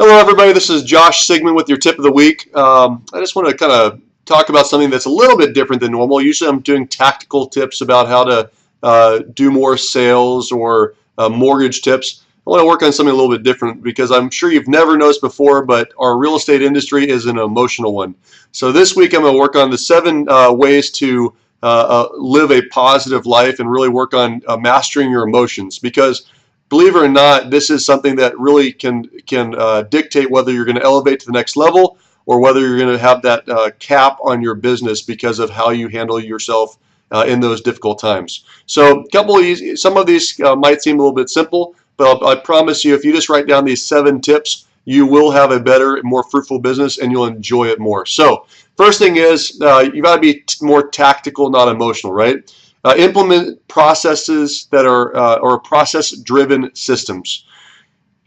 Hello, everybody. This is Josh Sigmund with your tip of the week. I just want to kind of talk about something that's a little bit different than normal. Usually I'm doing tactical tips about how to do more sales or mortgage tips. I want to work on something a little bit different because I'm sure you've never noticed before, but our real estate industry is an emotional one. So this week I'm going to work on the 7 ways to live a positive life and really work on mastering your emotions, because believe it or not, this is something that really can dictate whether you're going to elevate to the next level or whether you're going to have that cap on your business because of how you handle yourself in those difficult times. So some of these might seem a little bit simple, but I promise you, if you just write down these 7 tips, you will have a better and more fruitful business and you'll enjoy it more. So first thing is you got to be more tactical, not emotional, right? Implement processes that are or process-driven systems.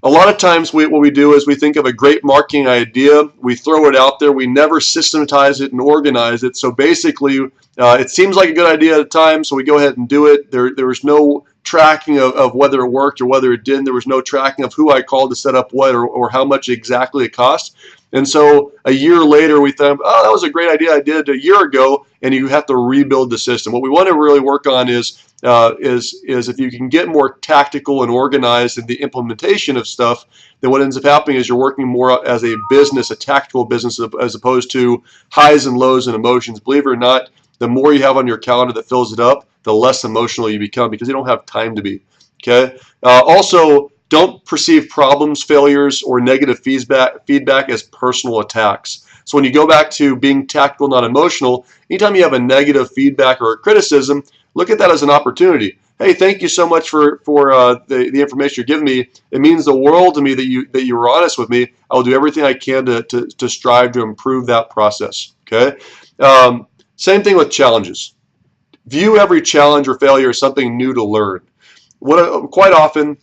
A lot of times what we do is we think of a great marketing idea, we throw it out there, we never systematize it and organize it. So basically, it seems like a good idea at a time, so we go ahead and do it. There was no tracking of whether it worked or whether it didn't. There was no tracking of who I called to set up what or how much exactly it cost. And so a year later, we thought, oh, that was a great idea I did a year ago, and you have to rebuild the system. What we want to really work on is if you can get more tactical and organized in the implementation of stuff, then what ends up happening is you're working more as a business, a tactical business, as opposed to highs and lows and emotions. Believe it or not, the more you have on your calendar that fills it up, the less emotional you become because you don't have time to be. Okay. Also, don't perceive problems, failures, or negative feedback as personal attacks. So when you go back to being tactical, not emotional, anytime you have a negative feedback or a criticism, look at that as an opportunity. Hey, thank you so much for the information you're giving me. It means the world to me that you were honest with me. I will do everything I can to strive to improve that process. Okay. Same thing with challenges. View every challenge or failure as something new to learn. Quite often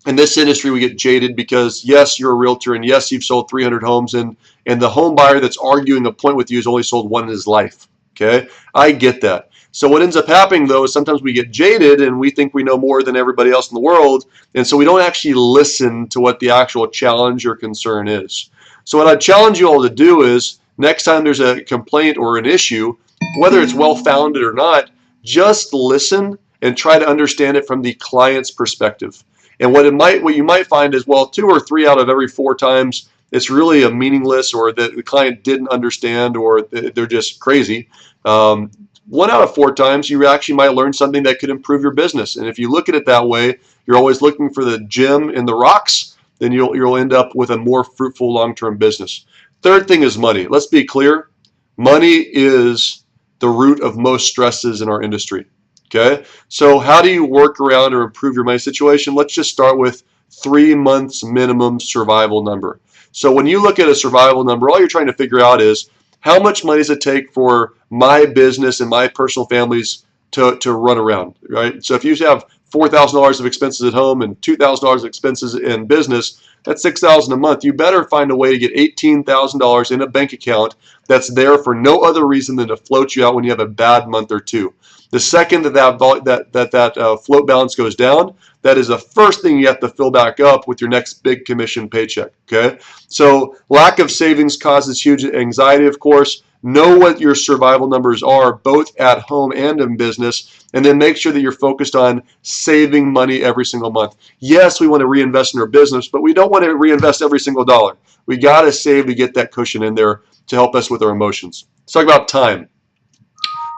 in this industry, we get jaded because, yes, you're a realtor, and yes, you've sold 300 homes, and the home buyer that's arguing a point with you has only sold one in his life. Okay, I get that. So what ends up happening, though, is sometimes we get jaded and we think we know more than everybody else in the world, and so we don't actually listen to what the actual challenge or concern is. So what I challenge you all to do is, next time there's a complaint or an issue, whether it's well-founded or not, just listen and try to understand it from the client's perspective. And what you might find is, well, 2 or 3 out of every 4 times, it's really a meaningless, or the client didn't understand, or they're just crazy. 1 out of 4 times, you actually might learn something that could improve your business. And if you look at it that way, you're always looking for the gem in the rocks, then you'll end up with a more fruitful long-term business. Third thing is money. Let's be clear. Money is the root of most stresses in our industry. Okay, so how do you work around or improve your money situation? Let's just start with 3 months minimum survival number. So when you look at a survival number, all you're trying to figure out is how much money does it take for my business and my personal families to run around, right? So if you have $4,000 of expenses at home and $2,000 of expenses in business, that's $6,000 a month. You better find a way to get $18,000 in a bank account that's there for no other reason than to float you out when you have a bad month or 2. The second that float balance goes down, that is the first thing you have to fill back up with your next big commission paycheck. Okay, so lack of savings causes huge anxiety, of course. Know what your survival numbers are, both at home and in business, and then make sure that you're focused on saving money every single month. Yes, we want to reinvest in our business, but we don't want to reinvest every single dollar. We got to save to get that cushion in there to help us with our emotions. Let's talk about time.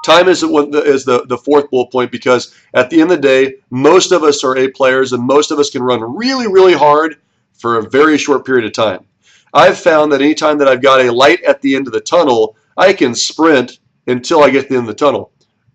Time is the 4th bullet point, because at the end of the day, most of us are A players and most of us can run really, really hard for a very short period of time. I've found that anytime that I've got a light at the end of the tunnel, I can sprint until I get to the end of the tunnel.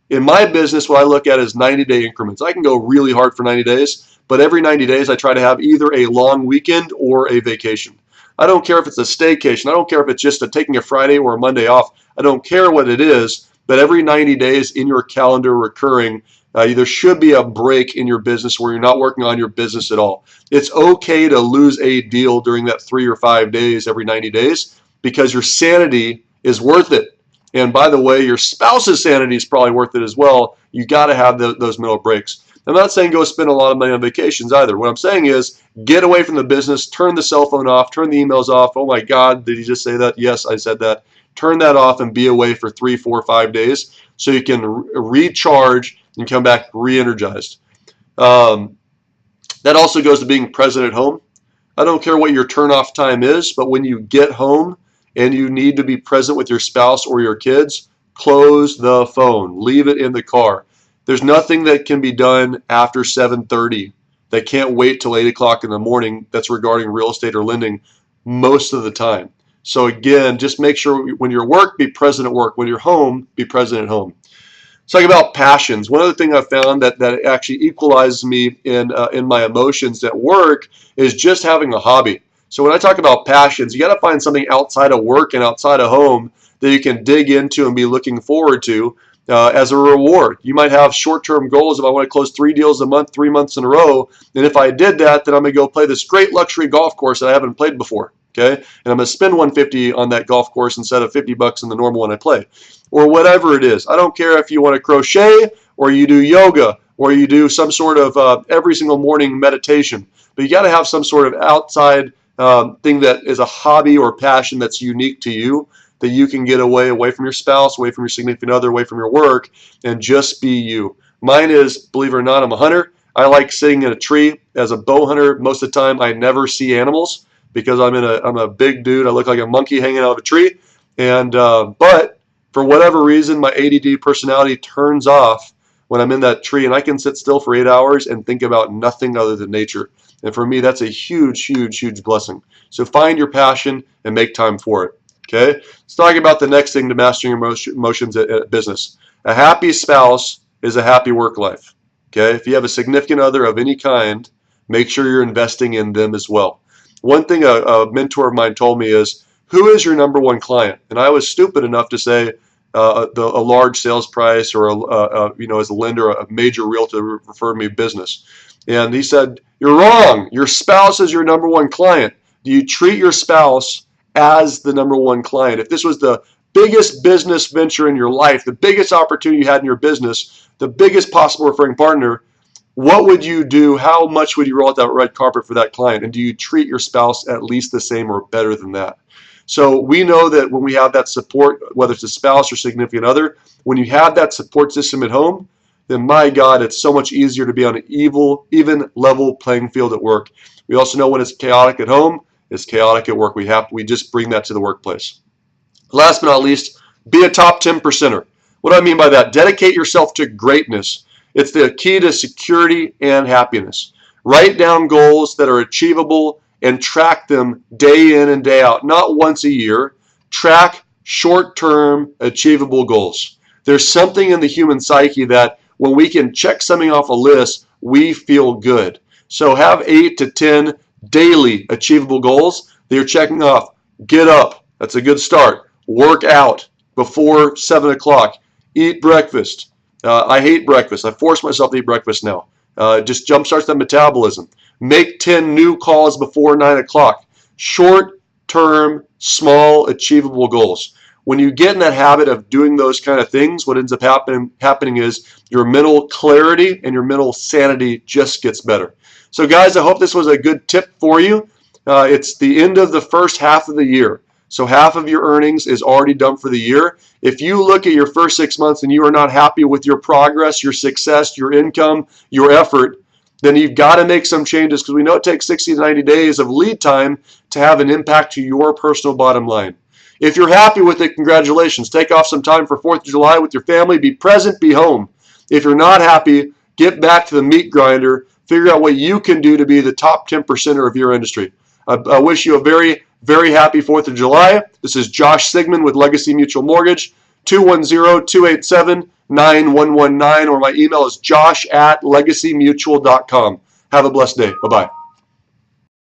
In my business, what I look at is 90-day increments. I can go really hard for 90 days, but every 90 days I try to have either a long weekend or a vacation. I don't care if it's a staycation. I don't care if it's just taking a Friday or a Monday off. I don't care what it is. But every 90 days in your calendar recurring, there should be a break in your business where you're not working on your business at all. It's okay to lose a deal during that 3 or 5 days every 90 days because your sanity is worth it. And by the way, your spouse's sanity is probably worth it as well. You got to have those mental breaks. I'm not saying go spend a lot of money on vacations either. What I'm saying is get away from the business, turn the cell phone off, turn the emails off. Oh my God, did you just say that? Yes, I said that. Turn that off and be away for 3, 4, 5 days so you can recharge and come back re-energized. That also goes to being present at home. I don't care what your turn-off time is, but when you get home and you need to be present with your spouse or your kids, close the phone. Leave it in the car. There's nothing that can be done after 7:30 that can't wait till 8 o'clock in the morning that's regarding real estate or lending most of the time. So again, just make sure when you're at work, be present at work. When you're home, be present at home. Let's talk about passions. One other thing I found that actually equalizes me in my emotions at work is just having a hobby. So when I talk about passions, you got to find something outside of work and outside of home that you can dig into and be looking forward to as a reward. You might have short-term goals. If I want to close 3 deals a month, 3 months in a row, and if I did that, then I'm going to go play this great luxury golf course that I haven't played before. Okay, and I'm going to spend $150 on that golf course instead of $50 in the normal one I play, or whatever it is. I don't care if you want to crochet or you do yoga or you do some sort of every single morning meditation, but you got to have some sort of outside thing that is a hobby or passion that's unique to you, that you can get away from your spouse, away from your significant other, away from your work, and just be you. Mine is, believe it or not, I'm a hunter. I like sitting in a tree. As a bow hunter, most of the time I never see animals because I'm a big dude. I look like a monkey hanging out of a tree. And but for whatever reason, my ADD personality turns off when I'm in that tree, and I can sit still for 8 hours and think about nothing other than nature. And for me, that's a huge, huge, huge blessing. So find your passion and make time for it. Okay, let's talk about the next thing to mastering emotions at business. A happy spouse is a happy work life. Okay, if you have a significant other of any kind, make sure you're investing in them as well. One thing a mentor of mine told me is, who is your number one client? And I was stupid enough to say a large sales price, or as a lender, a major realtor referred me business. And he said, you're wrong. Your spouse is your number one client. Do you treat your spouse as the number one client? If this was the biggest business venture in your life, the biggest opportunity you had in your business, the biggest possible referring partner, what would you do? How much would you roll out that red carpet for that client? And do you treat your spouse at least the same or better than that? So we know that when we have that support, whether it's a spouse or significant other, when you have that support system at home, then my God, it's so much easier to be on an even level playing field at work. We also know when it's chaotic at home, it's chaotic at work. We just bring that to the workplace. Last but not least, be a top 10%er. What do I mean by that? Dedicate yourself to greatness. It's the key to security and happiness. Write down goals that are achievable and track them day in and day out, not once a year. Track short-term achievable goals. There's something in the human psyche that when we can check something off a list, we feel good. So have 8 to 10 daily achievable goals that you're checking off. Get up. That's a good start. Work out before 7 o'clock. Eat breakfast. I hate breakfast. I force myself to eat breakfast now. Just jumpstarts that metabolism. Make 10 new calls before 9 o'clock. Short-term, small, achievable goals. When you get in that habit of doing those kind of things, what ends up happening is your mental clarity and your mental sanity just gets better. So guys, I hope this was a good tip for you. It's the end of the first half of the year. So half of your earnings is already done for the year. If you look at your first 6 months and you are not happy with your progress, your success, your income, your effort, then you've got to make some changes, because we know it takes 60 to 90 days of lead time to have an impact to your personal bottom line. If you're happy with it, congratulations. Take off some time for 4th of July with your family. Be present, be home. If you're not happy, get back to the meat grinder. Figure out what you can do to be the top 10%er of your industry. I wish you a very, very happy 4th of July. This is Josh Sigmund with Legacy Mutual Mortgage, 210-287-9119, or my email is josh@legacymutual.com. Have a blessed day. Bye-bye.